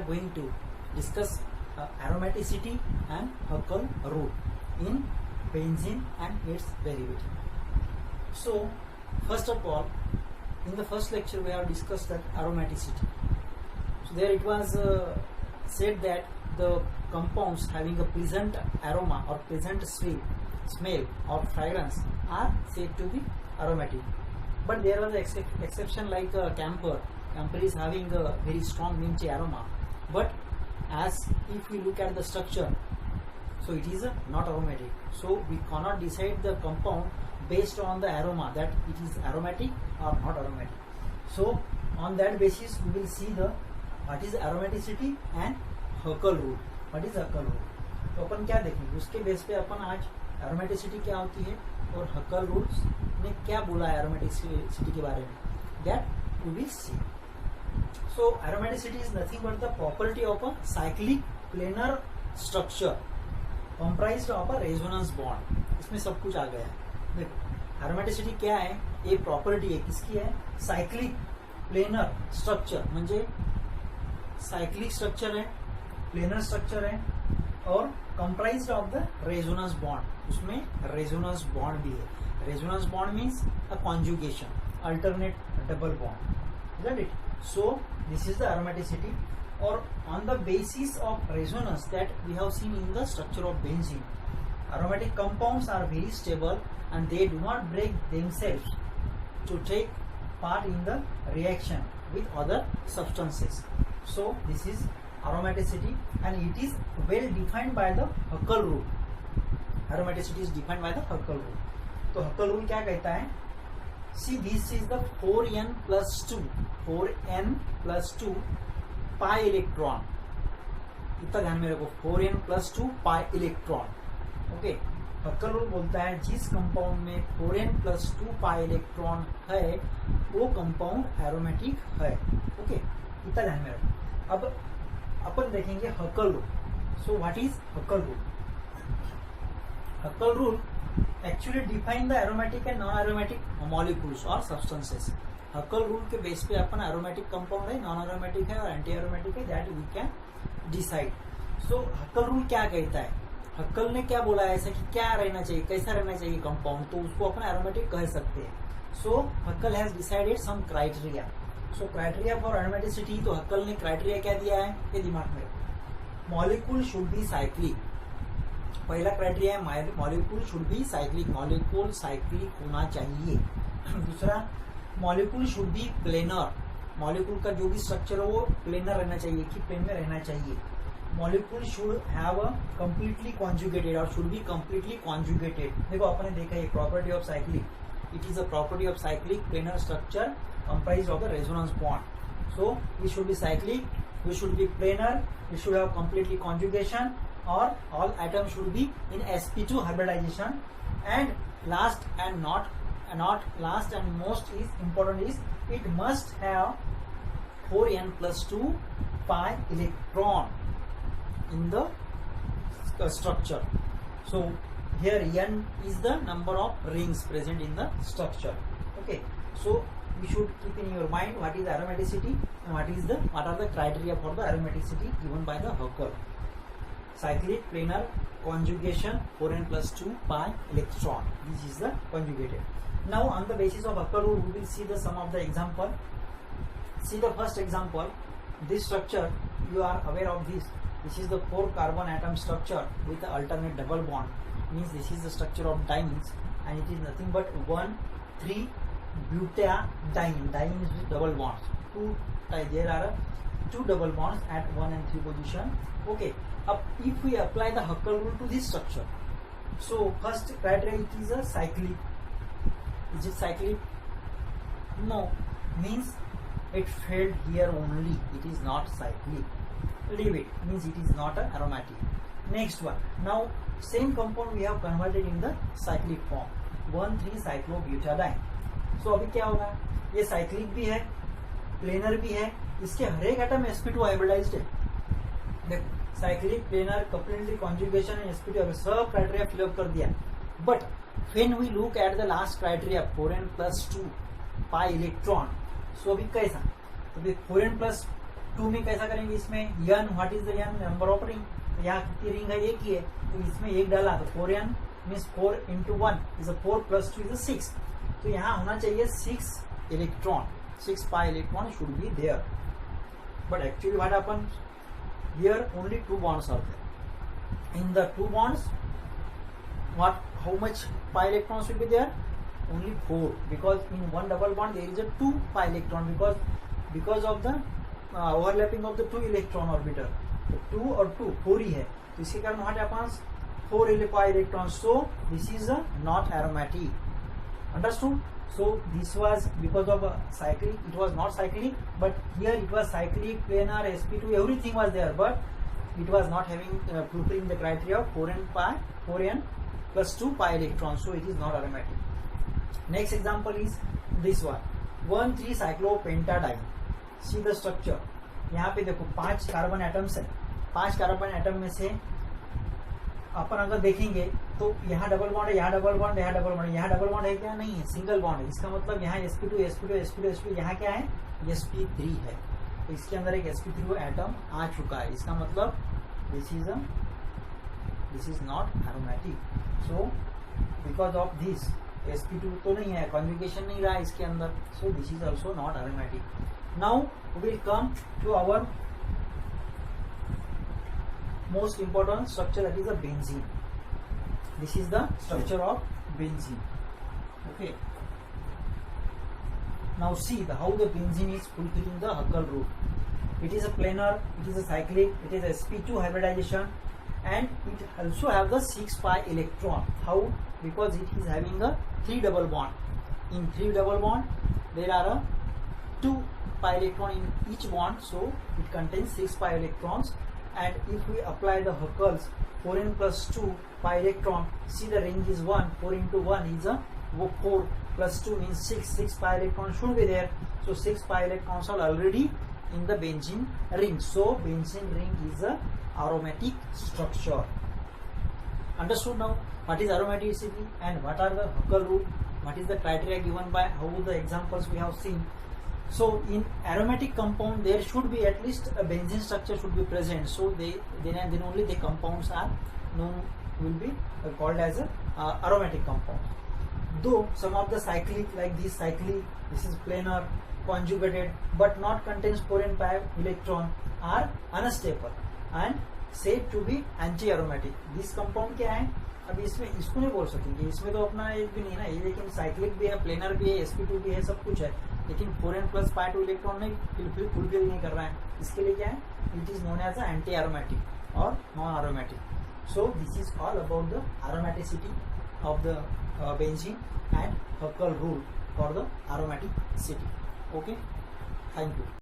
going to discuss aromaticity and Huckel rule in benzene and its derivative. So first of all, in the first lecture we have discussed that aromaticity. So there it was said that the compounds having a pleasant aroma or pleasant smell or fragrance are said to be aromatic. But there was an exception like camphor. Camphor is having a very strong minty aroma. But as if we look at the structure, so it is not aromatic. So we cannot decide the compound based on the aroma that it is aromatic or not aromatic. So on that basis we will see the what is aromaticity and Huckel rule. What is Huckel rule? तो अपन क्या देखेंगे उसके base पे अपन आज aromaticity क्या होती है और Huckel rules ने क्या बोला है aromaticity के बारे में, that we will see. So aromaticity is nothing but the property of a cyclic planar structure comprised of a resonance bond. इसमें सब कुछ आ गया है. देखो aromaticity क्या है, ये प्रॉपर्टी है किसकी है, साइक्लिक प्लेनर स्ट्रक्चर, म्हणजे साइक्लिक स्ट्रक्चर है, प्लेनर स्ट्रक्चर है और comprised of the resonance bond. उसमें रेजोनेंस बॉन्ड भी है. Resonance bond means a conjugation, alternate double bond, isn't it? So this is the aromaticity, or on the basis of resonance that we have seen in the structure of benzene, aromatic compounds are very stable and they do not break themselves to take part in the reaction with other substances. So this is aromaticity and it is well defined by the Huckel rule. Aromaticity is defined by the Huckel rule. तो Huckel rule क्या कहता है? See, this is the 4n plus 2 pi electron. इतना ध्यान में रखो, 4n plus 2 pi electron. Okay, Huckel rule बोलता है जिस कंपाउंड में 4n plus 2 pi electron है वो कंपाउंड एरोमेटिक है. ओके, इतना ध्यान में रखो. अब अपन देखेंगे Huckel rule. So what is Huckel rule? Huckel rule actually define the aromatic and non-aromatic molecules or substances. Huckel rule के बेस पे अपन aromatic compound है, non-aromatic है और anti-aromatic है, that we can decide. So Huckel rule क्या कहता है? Huckel ने क्या बोला है ऐसा कि क्या रहना चाहिए, कैसा रहना चाहिए कंपाउंड, तो उसको अपन aromatic कह सकते हैं. So Huckel has decided some criteria. So criteria for aromaticity, तो Huckel ने criteria क्या दिया है ये दिमाग में रखो. Molecule should be cyclic. पहला क्राइटेरिया है molecule should be cyclic, molecule cyclic होना चाहिए. दूसरा molecule should be planar, molecule का जो भी स्ट्रक्चर हो वो प्लेनर रहना चाहिए कि प्लेन में रहना चाहिए. Molecule should have a completely conjugated और शुड बी कंप्लीटली कॉन्जुगेटेड. देखो आपने देखा है property of cyclic, it is a property of cyclic planar structure comprised of the resonance bond. So it should be cyclic, it should be planar, it should have completely conjugation, or all atoms should be in sp2 hybridization, and last and not last and most is important is it must have 4n plus 2 pi electron in the structure. So here n is the number of rings present in the structure. Okay, so we should keep in your mind what is aromaticity and what are the criteria for the aromaticity given by the Huckel. Cyclic, planar, conjugation, 4n plus 2 pi electron. This is the conjugated. Now on the basis of Huckel rule we will see the some of the example. See the first example. This structure you are aware of this. This is the 4 carbon atom structure with the alternate double bond. Means this is the structure of diamonds and it is nothing but 1,3 butadiene. Diene is with double bonds. There are 2 double bonds at 1 and 3 position. Okay. If we apply the Huckel rule to this structure, so first criteria it is a cyclic. Is it cyclic? No, means it failed here only. It is not cyclic. Leave it. Means it is not an aromatic. Next one. Now same compound we have converted in the cyclic form. 1,3-cyclobutadiene. So अभी क्या होगा? ये cyclic भी है, planar भी है. इसके हर एक एटम sp2 hybridized है. देखो cyclic, planar, completely conjugation and sp2 सब क्राइटेरिया फिलअप कर दिया. But when we look at the last criteria 4n plus 2 pi electron, so अभी कैसा, तो 4n plus 2 में कैसा करेंगे, इसमें n, what is the n, number of ring, तो यहाँ कितनी रिंग है, एक ही है, तो इसमें एक डाला तो 4n means 4 into 1 is a 4 plus 2 is a 6, तो यहाँ होना चाहिए 6 electron, 6 pi electron should be there, but actually what happens here, only 2 bonds are there. In the 2 bonds, how much pi electrons will be there? Only 4, because in one double bond there is a 2 pi electron, because of the overlapping of the 2 electron orbiter, तो 2 और 2 4 ही है, तो इसके कारण what happens, 4 pi electrons, so this is not aromatic. Understood? So this was because of cyclic, it was not cyclic, but here it was cyclic, planar, sp2, everything was there, but it was not having fulfilling the criteria of 4n plus 2 pi electrons, so it is not aromatic. Next example is this one, 1,3-cyclopentadiene. See the structure, यहाँ पे देखो 5 carbon atoms है, 5 carbon atom में से अपन अगर देखेंगे तो यहाँ डबल बॉन्ड है, यहाँ डबल बॉन्ड, यहाँ डबल बॉन्ड, यहाँ डबल बॉन्ड है क्या, नहीं है, सिंगल बॉन्ड है, इसका मतलब यहाँ sp2 sp2 sp2 sp2, यहाँ क्या है, sp3 है, तो इसके अंदर एक sp3 एटम आ चुका है, इसका मतलब this is not aromatic, so because of this sp2 तो नहीं है, कॉन्जुगेशन नहीं रहा इसके अंदर, so this is also not aromatic. Now we will come to our most important structure, that is a benzene. This is the structure of benzene. Okay, now see how the benzene is fulfilling the Huckel rule. It is a planar, it is a cyclic, it is a sp2 hybridization, and it also have the 6 pi electron. How? Because it is having a 3 double bond. In 3 double bond there are a 2 pi electron in each bond, so it contains 6 pi electrons. And if we apply the Huckel's 4n plus 2 pi electron, see the range is 1, 4 into 1 is a 4 plus 2 means 6 pi electrons should be there, so 6 pi electrons are already in the benzene ring, so benzene ring is a aromatic structure. Understood now what is aromaticity and what are the Huckel rule, what is the criteria given by how the examples we have seen. So in aromatic compound there should be at least a benzene structure should be present, so then only the compounds are known, will be called as a aromatic compound. Though some of the cyclic, like this cyclic, this is planar, conjugated but not contains 4n pi electron, are unstable and said to be anti-aromatic. This compound क्या है, अभी इसमें इसको नहीं बोल सकेंगे, इसमें तो अपना एक भी नहीं ना, ये लेकिन साइक्लिक भी है, प्लेनर भी है, sp2 भी है, सब कुछ है, लेकिन 4n plus pi 2 इलेक्ट्रॉन नहीं फुलफिल नहीं कर रहा है, इसके लिए क्या है, it is known as anti aromatic और non aromatic. So this is all about the aromaticity of the benzene and Huckel rule for the aromaticity. Okay, thank you.